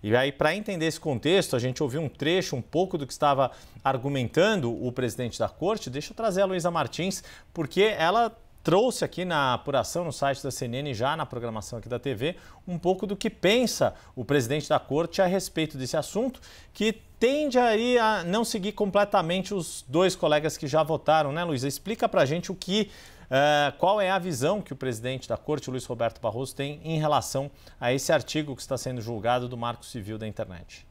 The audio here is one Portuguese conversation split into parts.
E aí, para entender esse contexto, a gente ouviu um trecho, um pouco do que estava argumentando o presidente da Corte. Deixa eu trazer a Luísa Martins, porque ela trouxe aqui na apuração no site da CNN, já na programação aqui da TV, um pouco do que pensa o presidente da Corte a respeito desse assunto, que tende aí a não seguir completamente os dois colegas que já votaram, né, Luísa? Explica pra gente qual é a visão que o presidente da Corte, Luiz Roberto Barroso, tem em relação a esse artigo que está sendo julgado do Marco Civil da Internet.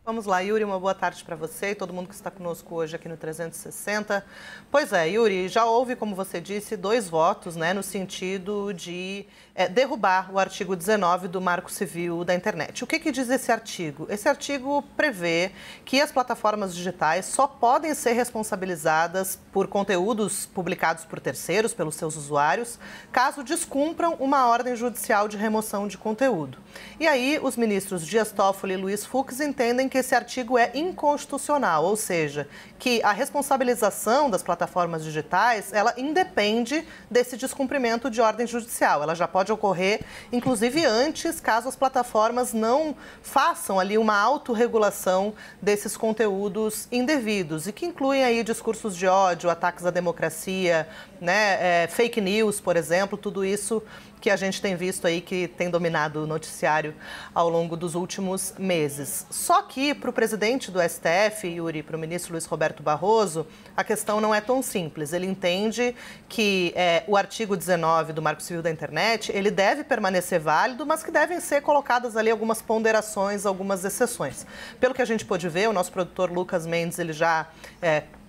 Vamos lá, Yuri, uma boa tarde para você e todo mundo que está conosco hoje aqui no 360. Pois é, Yuri, já houve, como você disse, 2 votos, né, no sentido de derrubar o artigo 19 do Marco Civil da Internet. O que diz esse artigo? Esse artigo prevê que as plataformas digitais só podem ser responsabilizadas por conteúdos publicados por terceiros, pelos seus usuários, caso descumpram uma ordem judicial de remoção de conteúdo. E aí, os ministros Dias Toffoli e Luiz Fux entendem que esse artigo é inconstitucional, ou seja, que a responsabilização das plataformas digitais, ela independe desse descumprimento de ordem judicial. Ela já pode ocorrer, inclusive antes, caso as plataformas não façam ali uma autorregulação desses conteúdos indevidos, e que incluem aí discursos de ódio, ataques à democracia, né, fake news, por exemplo, tudo isso que a gente tem visto aí, que tem dominado o noticiário ao longo dos últimos meses. Só que para o presidente do STF, Yuri, para o ministro Luiz Roberto Barroso, a questão não é tão simples. Ele entende que o artigo 19 do Marco Civil da Internet, ele deve permanecer válido, mas que devem ser colocadas ali algumas ponderações, algumas exceções. Pelo que a gente pôde ver, o nosso produtor Lucas Mendes, ele já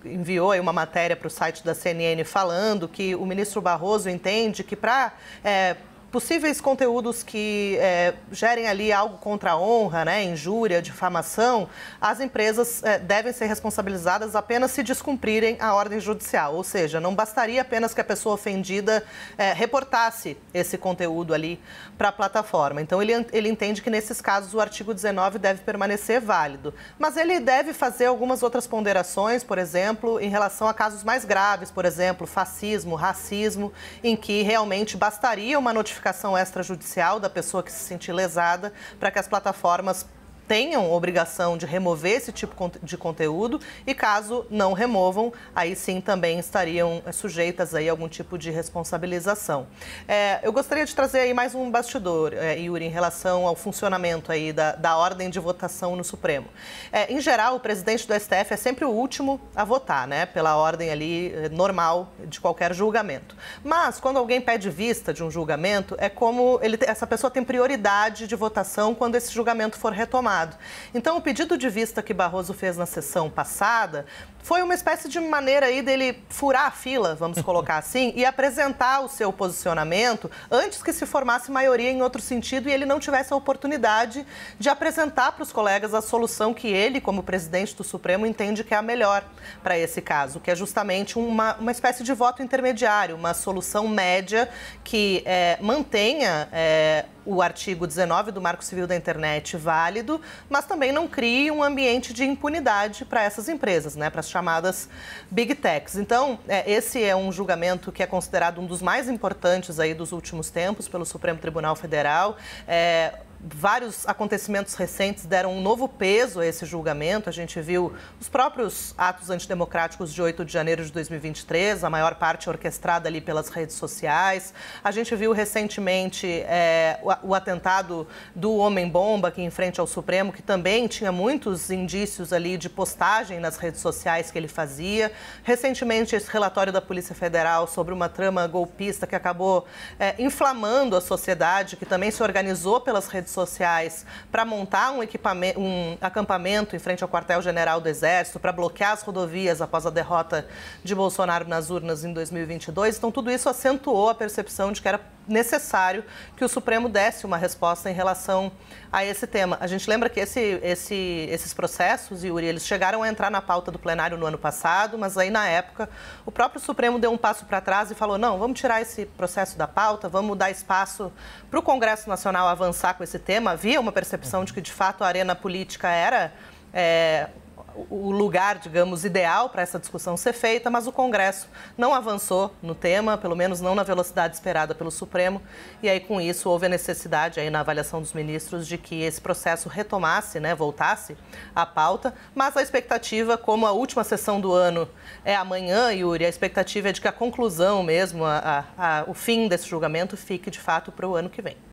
enviou aí uma matéria para o site da CNN falando que o ministro Barroso entende que para possíveis conteúdos que gerem ali algo contra a honra, né, injúria, difamação, as empresas devem ser responsabilizadas apenas se descumprirem a ordem judicial. Ou seja, não bastaria apenas que a pessoa ofendida reportasse esse conteúdo ali para a plataforma. Então, ele entende que nesses casos o artigo 19 deve permanecer válido. Mas ele deve fazer algumas outras ponderações, por exemplo, em relação a casos mais graves, por exemplo, fascismo, racismo, em que realmente bastaria uma notificação extrajudicial da pessoa que se sentir lesada para que as plataformas tenham obrigação de remover esse tipo de conteúdo e, caso não removam, aí sim também estariam sujeitas aí a algum tipo de responsabilização. Eu gostaria de trazer aí mais um bastidor, Yuri, em relação ao funcionamento aí da ordem de votação no Supremo. Em geral, o presidente do STF é sempre o último a votar, né, pela ordem ali normal de qualquer julgamento. Mas, quando alguém pede vista de um julgamento, é como essa pessoa tem prioridade de votação quando esse julgamento for retomado. Então, o pedido de vista que Barroso fez na sessão passada foi uma espécie de maneira aí dele furar a fila, vamos colocar assim, e apresentar o seu posicionamento antes que se formasse maioria em outro sentido e ele não tivesse a oportunidade de apresentar para os colegas a solução que ele, como presidente do Supremo, entende que é a melhor para esse caso, que é justamente uma espécie de voto intermediário, uma solução média que mantenha o artigo 19 do Marco Civil da Internet válido, mas também não crie um ambiente de impunidade para essas empresas, né, para as chamadas Big Techs. Então, esse é um julgamento que é considerado um dos mais importantes aí dos últimos tempos pelo Supremo Tribunal Federal. Vários acontecimentos recentes deram um novo peso a esse julgamento. A gente viu os próprios atos antidemocráticos de 8 de janeiro de 2023, a maior parte orquestrada ali pelas redes sociais. A gente viu recentemente o atentado do Homem-Bomba aqui em frente ao Supremo, que também tinha muitos indícios ali de postagem nas redes sociais que ele fazia. Recentemente, esse relatório da Polícia Federal sobre uma trama golpista que acabou inflamando a sociedade, que também se organizou pelas redes sociais para montar um acampamento em frente ao quartel-general do Exército, para bloquear as rodovias após a derrota de Bolsonaro nas urnas em 2022. Então, tudo isso acentuou a percepção de que era necessário que o Supremo desse uma resposta em relação a esse tema. A gente lembra que esses processos, Yuri, eles chegaram a entrar na pauta do plenário no ano passado, mas aí, na época, o próprio Supremo deu um passo para trás e falou, não, vamos tirar esse processo da pauta, vamos dar espaço para o Congresso Nacional avançar com esse tema. Havia uma percepção de que, de fato, a arena política era o lugar, digamos, ideal para essa discussão ser feita, mas o Congresso não avançou no tema, pelo menos não na velocidade esperada pelo Supremo, e aí com isso houve a necessidade aí na avaliação dos ministros de que esse processo retomasse, né, voltasse à pauta, mas a expectativa, como a última sessão do ano é amanhã, Yuri, a expectativa é de que a conclusão mesmo, o fim desse julgamento fique de fato para o ano que vem.